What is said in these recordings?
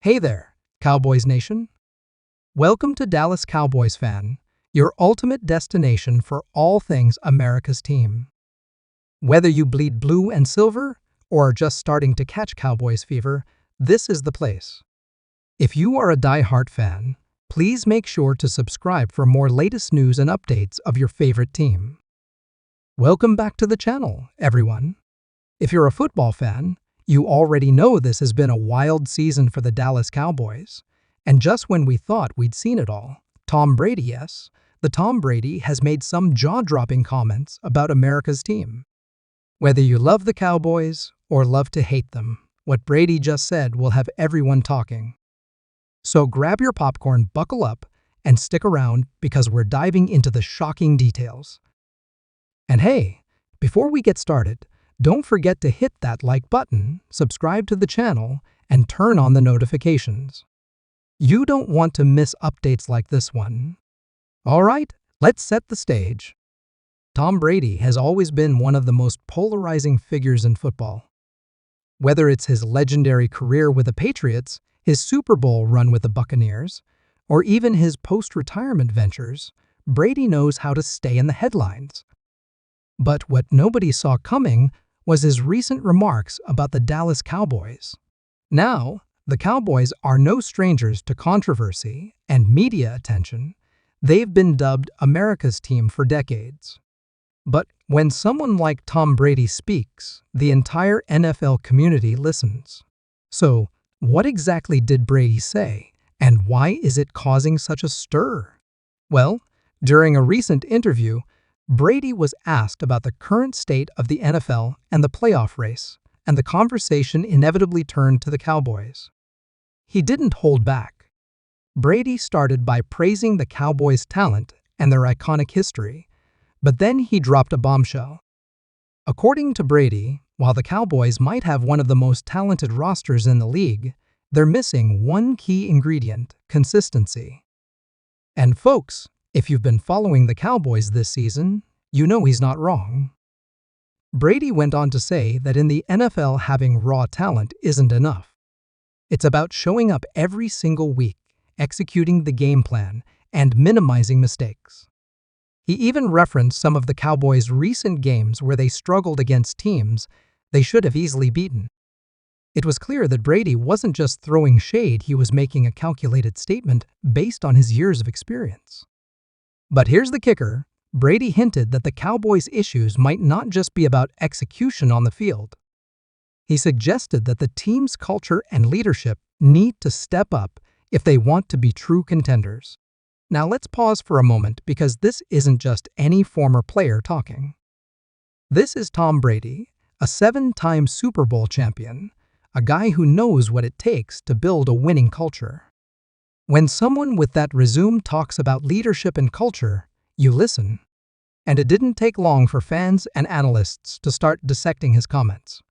Hey there, Cowboys Nation. Welcome to Dallas Cowboys Fan, your ultimate destination for all things America's team. Whether you bleed blue and silver or are just starting to catch Cowboys fever, this is the place. If you are a die-hard fan, please make sure to subscribe for more latest news and updates of your favorite team. Welcome back to the channel, everyone. If you're a football fan, you already know this has been a wild season for the Dallas Cowboys. And just when we thought we'd seen it all, Tom Brady, the Tom Brady has made some jaw-dropping comments about America's team. Whether you love the Cowboys or love to hate them, what Brady just said will have everyone talking. So grab your popcorn, buckle up, and stick around because we're diving into the shocking details. And hey, before we get started, don't forget to hit that like button, subscribe to the channel, and turn on the notifications. You don't want to miss updates like this one. Alright, let's set the stage. Tom Brady has always been one of the most polarizing figures in football. Whether it's his legendary career with the Patriots, his Super Bowl run with the Buccaneers, or even his post-retirement ventures, Brady knows how to stay in the headlines. But what nobody saw coming was his recent remarks about the Dallas Cowboys. Now, the Cowboys are no strangers to controversy and media attention. They've been dubbed America's team for decades. But when someone like Tom Brady speaks, the entire NFL community listens. So, what exactly did Brady say, and why is it causing such a stir? Well, during a recent interview, Brady was asked about the current state of the NFL and the playoff race, and the conversation inevitably turned to the Cowboys. He didn't hold back. Brady started by praising the Cowboys' talent and their iconic history, but then he dropped a bombshell. According to Brady, while the Cowboys might have one of the most talented rosters in the league, they're missing one key ingredient: consistency. And folks, if you've been following the Cowboys this season, you know he's not wrong. Brady went on to say that in the NFL, having raw talent isn't enough. It's about showing up every single week, executing the game plan, and minimizing mistakes. He even referenced some of the Cowboys' recent games where they struggled against teams they should have easily beaten. It was clear that Brady wasn't just throwing shade, he was making a calculated statement based on his years of experience. But here's the kicker: Brady hinted that the Cowboys' issues might not just be about execution on the field. He suggested that the team's culture and leadership need to step up if they want to be true contenders. Now let's pause for a moment because this isn't just any former player talking. This is Tom Brady, a 7-time Super Bowl champion, a guy who knows what it takes to build a winning culture. When someone with that resume talks about leadership and culture, you listen. And it didn't take long for fans and analysts to start dissecting his comments.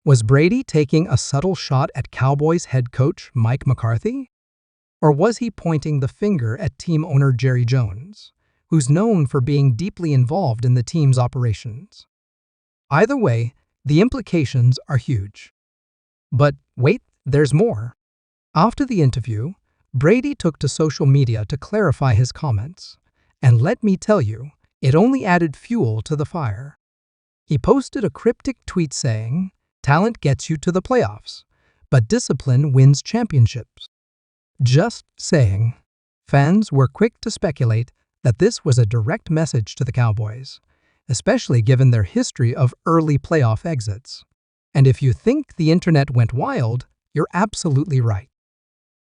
Was Brady taking a subtle shot at Cowboys head coach Mike McCarthy? Or was he pointing the finger at team owner Jerry Jones, who's known for being deeply involved in the team's operations? Either way, the implications are huge. But wait, there's more. After the interview, Brady took to social media to clarify his comments, and let me tell you, it only added fuel to the fire. He posted a cryptic tweet saying, "Talent gets you to the playoffs, but discipline wins championships." Just saying. Fans were quick to speculate that this was a direct message to the Cowboys, especially given their history of early playoff exits. And if you think the internet went wild, you're absolutely right.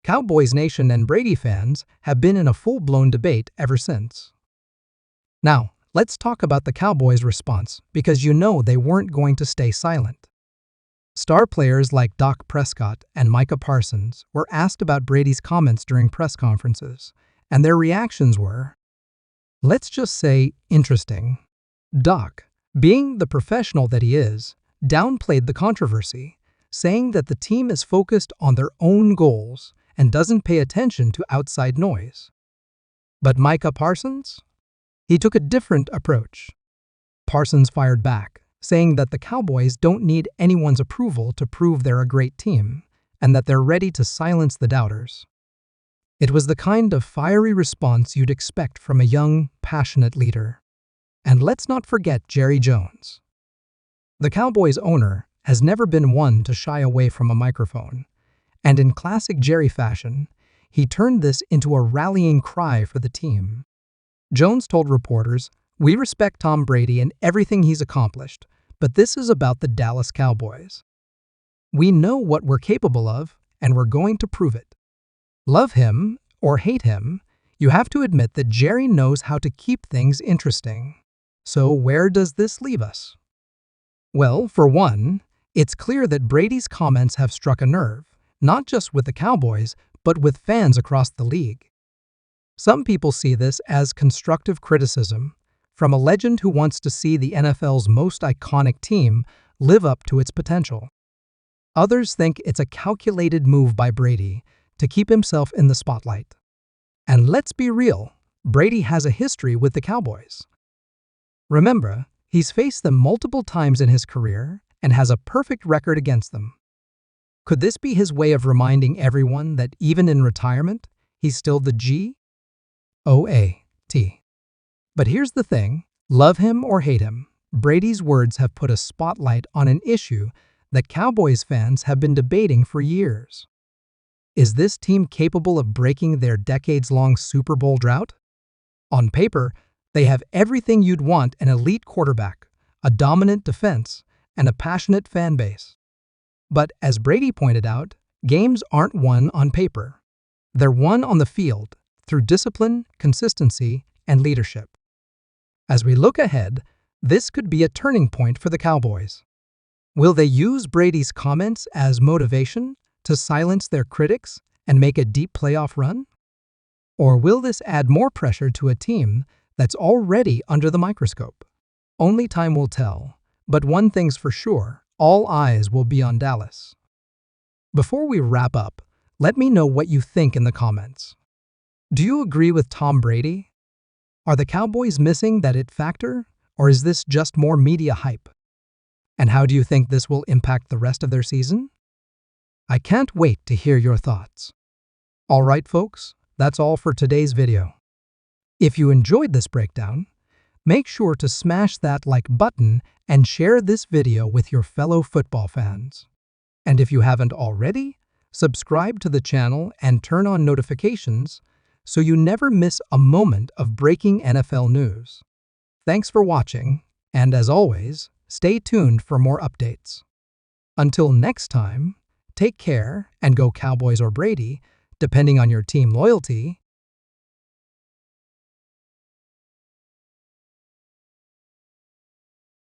Cowboys Nation and Brady fans have been in a full-blown debate ever since. Now, let's talk about the Cowboys' response, because you know they weren't going to stay silent. Star players like Dak Prescott and Micah Parsons were asked about Brady's comments during press conferences, and their reactions were, let's just say, interesting. Dak, being the professional that he is, downplayed the controversy, saying that the team is focused on their own goals and doesn't pay attention to outside noise. But Micah Parsons? He took a different approach. Parsons fired back, saying that the Cowboys don't need anyone's approval to prove they're a great team, and that they're ready to silence the doubters. It was the kind of fiery response you'd expect from a young, passionate leader. And let's not forget Jerry Jones. The Cowboys' owner has never been one to shy away from a microphone, and in classic Jerry fashion, he turned this into a rallying cry for the team. Jones told reporters, "We respect Tom Brady and everything he's accomplished, but this is about the Dallas Cowboys. We know what we're capable of, and we're going to prove it." Love him or hate him, you have to admit that Jerry knows how to keep things interesting. So where does this leave us? Well, for one, it's clear that Brady's comments have struck a nerve, not just with the Cowboys, but with fans across the league. Some people see this as constructive criticism from a legend who wants to see the NFL's most iconic team live up to its potential. Others think it's a calculated move by Brady to keep himself in the spotlight. And let's be real, Brady has a history with the Cowboys. Remember, he's faced them multiple times in his career and has a perfect record against them. Could this be his way of reminding everyone that even in retirement, he's still the GOAT? But here's the thing, love him or hate him, Brady's words have put a spotlight on an issue that Cowboys fans have been debating for years. Is this team capable of breaking their decades-long Super Bowl drought? On paper, they have everything you'd want: an elite quarterback, a dominant defense, and a passionate fan base. But as Brady pointed out, games aren't won on paper. They're won on the field through discipline, consistency, and leadership. As we look ahead, this could be a turning point for the Cowboys. Will they use Brady's comments as motivation to silence their critics and make a deep playoff run? Or will this add more pressure to a team that's already under the microscope? Only time will tell, but one thing's for sure, all eyes will be on Dallas. Before we wrap up, let me know what you think in the comments. Do you agree with Tom Brady? Are the Cowboys missing that it factor, or is this just more media hype? And how do you think this will impact the rest of their season? I can't wait to hear your thoughts. Alright folks, that's all for today's video. If you enjoyed this breakdown, make sure to smash that like button and share this video with your fellow football fans. And if you haven't already, subscribe to the channel and turn on notifications so you never miss a moment of breaking NFL news. Thanks for watching, and as always, stay tuned for more updates. Until next time, take care and go Cowboys or Brady, depending on your team loyalty.